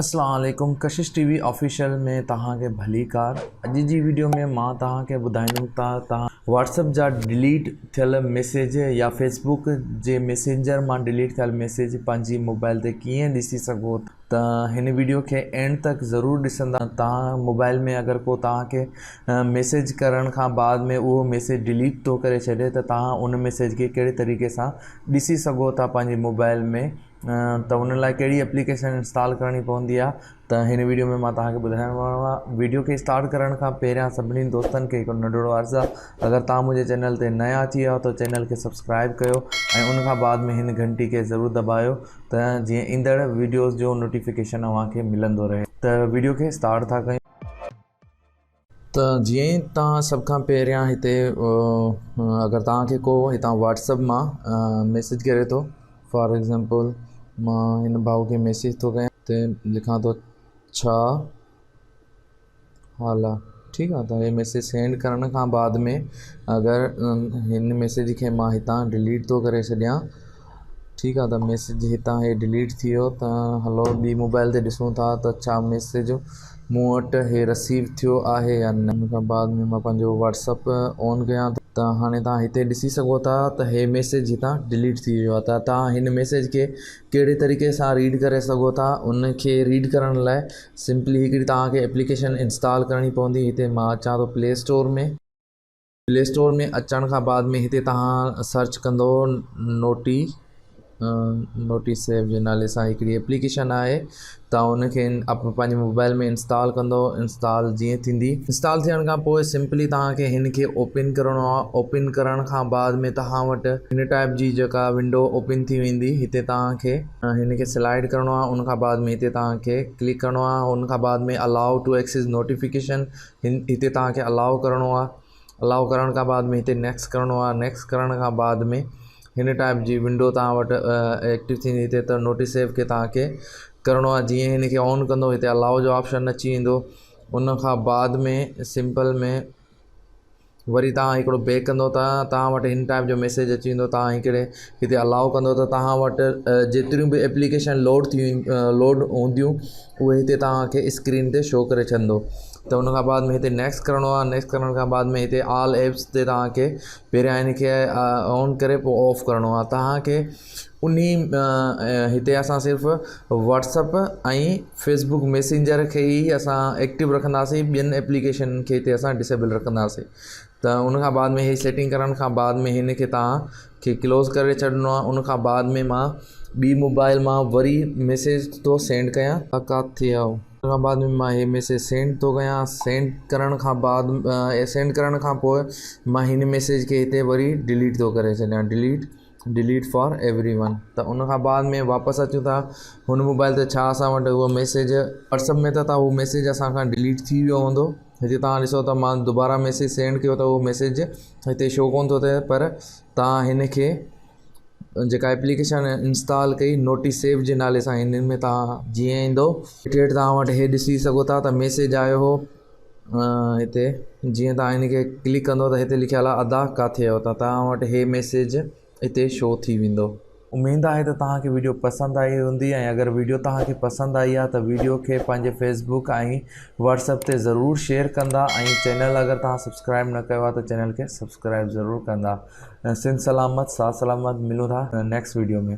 अस्सलाम वालेकुम। कशिश TV official में तव्हांखे भली कार। अॼु जी वीडियो में मां तव्हांखे ॿुधाईंदुमि तव्हां व्हाट्सएप जा डिलीट थियल मैसेज या फेसबुक जे मैसेंजर मां डिलीट थियल मैसेज पंहिंजी मोबाइल ते कीअं ॾिसी सघो। त हिन वीडियो खे एंड तक ज़रूरु ॾिसंदा। तव्हां मोबाइल में अगरि को तव्हांखे मैसेज करण खां बाद में उहो मैसेज डिलीट थो करे छॾे त तव्हां उन मैसेज खे कहिड़े तरीक़े सां ॾिसी सघो था पंहिंजी मोबाइल में। त उन लाइ कहिड़ी एप्लीकेशन इंस्टॉल करणी पवंदी आहे त हिन वीडियो में मां तव्हांखे ॿुधाइण वारो आहे। वीडियो खे स्टार्ट करण खां पहिरियां सभिनी दोस्तनि खे हिकु नंढिड़ो अर्ज़ु आहे, अगरि तव्हां मुंहिंजे चैनल ते नया अची विया त चैनल खे सब्सक्राइब कयो ऐं उन खां बाद में हिन घंटी खे ज़रूरु दॿायो त जीअं ईंदड़ वीडियोज़ जो नोटिफिकेशन अव्हांखे मिलंदो रहे। त वीडियो खे स्टार्ट था कयूं। त जीअं ई तव्हां सभ खां पहिरियां हिते अगरि तव्हांखे को हितां व्हाट्सएप मां मैसेज करे थो, फॉर एग्ज़ाम्पल मां हिन भाउ खे मैसेज थो कयां ते लिखां थो छा हाल आहे, ठीकु आहे। त हे मैसेज सेंड करण खां बाद में अगरि हिन मैसेज खे मां हितां डिलीट थो करे छॾियां, ठीकु आहे। त मैसेज हितां हे डिलीट थी वियो। त हलो ॿी मोबाइल ते ॾिसूं था त छा मैसेज मूं वटि हे रिसीव थियो आहे या न। हुन खां बाद में मां पंहिंजो व्हाट्सएप ऑन कयां त हाणे तव्हां हिते ॾिसी सघो था त हे मैसेज हितां डिलीट थी वियो आहे। त तव्हां हिन मैसेज खे कहिड़े तरीक़े सां रीड करे सघो था। उन खे रीड करण लाइ सिंपली हिकिड़ी तव्हांखे एप्लीकेशन इंस्टॉल करणी पवंदी। हिते मां अचां थो प्ले स्टोर में अचण खां बाद में हिते तव्हां सर्च कंदो नोटिसेव जे नाले सां हिकिड़ी एप्लीकेशन आहे। तव्हां उनखे पंहिंजे मोबाइल में इंस्टॉल कंदो। इंस्टॉल जीअं थींदी, इंस्टॉल थियण खां पोइ सिंपली तव्हांखे हिन खे ओपन करिणो आहे। ओपन करण खां बाद में तव्हां वटि हिन टाइप जी जेका विंडो ओपन थी वेंदी। हिते तव्हांखे हिन खे स्लाइड करिणो आहे। उन खां बाद में हिते तव्हांखे क्लिक करिणो आहे। उन खां बाद में अलाउ टू एक्सेस नोटिफिकेशन हिते तव्हांखे अलाउ करिणो आहे। अलाउ करण खां बाद में हिते नेक्स्ट करिणो आहे। नेक्स्ट करण खां बाद में हिन टाइप जी विंडो तव्हां वटि एक्टिव थींदी। हिते त नोटिसेव खे तव्हांखे करिणो आहे। जीअं हिन खे ऑन कंदो हिते अलाउ जो ऑप्शन अची वेंदो। उन खां बाद में सिंपल में वरी तव्हां हिकिड़ो बैक कंदो त तव्हां वटि हिन टाइप जो मैसेज अची वेंदो। तव्हां हिते अलाउ कंदो त तव्हां वटि जेतिरियूं बि एप्लीकेशन लोड हूंदियूं उहे हिते तव्हांखे स्क्रीन ते शो करे छॾंदो। त उन खां बाद में हिते नेक्स्ट करिणो आहे। नेक्स्ट करण खां बाद में हिते ऑल एप्स ते तव्हांखे पहिरियां हिन खे ऑन करे पोइ ऑफ करिणो आहे। तव्हांखे हिते असां सिर्फ़ु व्हाट्सएप ऐं फेसबुक मैसेंजर खे ई असां एक्टिव रखंदासीं। ॿियनि एप्लीकेशन खे हिते असां डिसेबल रखंदासीं। त उन खां बाद में हीअ सेटिंग करण खां बाद में हिन खे तव्हांखे क्लोज़ करे छॾिणो आहे। उन खां बाद में मां ॿी मोबाइल मां वरी मैसेज थो सेंड कयां किथे आहे। उन खां बाद में मां हे मैसेज सेंड थो कयां। सेंड करण खां पोइ मां हिन मैसेज खे हिते वरी डिलीट थो करे छॾियां, डिलीट फॉर एवरीवन। त उन खां बाद में वापसि अचूं था हुन मोबाइल ते। छा असां वटि उहो मैसेज व्हाट्सएप में त उहो मैसेज असां खां डिलीट थी वियो हूंदो। हिते तव्हां ॾिसो त मां दुबारा मैसेज सेंड कयो त उहो मैसेज हिते शो कोन थो थिए। पर तव्हां हिन खे जेका एप्लीकेशन इंस्टॉल कई नोटिसेव जे नाले सां, हिन में तव्हां जीअं ईंदो हेठि तव्हां वटि हे ॾिसी सघो था त मैसेज आयो हो हिते। जीअं तव्हां हिन खे क्लिक कंदो त हिते लिखियलु आहे अदा किथे आहियो। त तव्हां वटि हे मैसेज हिते शो थी वेंदो। उमेद आहे त तव्हांखे वीडियो पसंदि आई हूंदी ऐं अगरि वीडियो तव्हांखे पसंदि आई आहे त वीडियो खे पंहिंजे फेसबुक ऐं व्हाट्सएप ते ज़रूरु शेयर कंदा ऐं चैनल अगरि तव्हां सब्सक्राइब न कयो आहे त चैनल खे सब्सक्राइब ज़रूरु कंदा। सिंध सलामत, साथ सलामत। मिलूं था नेक्स्ट वीडियो में।